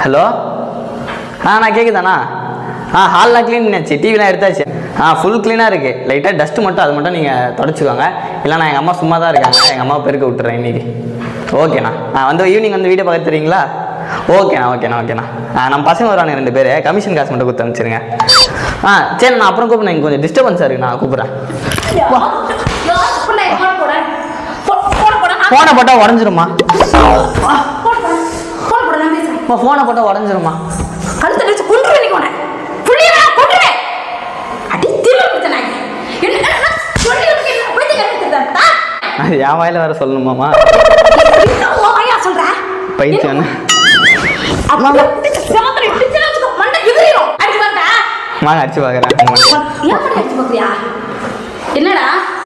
Hello நான் கேட்குதாண்ணா ஹால்லாம் clean பண்ணியாச்சு, டிவிலாம் எடுத்தாச்சு. ஃபுல் க்ளீனாக இருக்குது. லைட்டாக டஸ்ட்டு மட்டும், அது மட்டும் நீங்கள் தொடச்சிக்கோங்க. இல்லைண்ணா எங்கள் அம்மா சும்மா தான் இருக்காங்க, எங்கள் அம்மாவை பெருக்க விட்டுறேன் இன்றைக்கி. ஓகேண்ணா வந்து ஈவினிங் வந்து வீடியோ பார்க்க தெரியுங்களா? ஓகேண்ணா நம்ம பசங்க வருவாங்க 2 பேர், கமிஷன் காசு மட்டும் கொடுத்து அனுப்பிச்சிருங்க. சரி நான் அப்புறம் கூப்பிட்றேன், எனக்கு கொஞ்சம் டிஸ்டர்பன்ஸாக இருக்குது, நான் கூப்பிட்றேன். ஃபோனை போட்டால் உடஞ்சிருமா? ஃபோனை போட்டால் உடஞ்சிருமா? அது என் வாயில வேற சொல்லணுமாமா? பைத்தியம் வாங்க அடிச்சு பாக்குறேன். என்னடா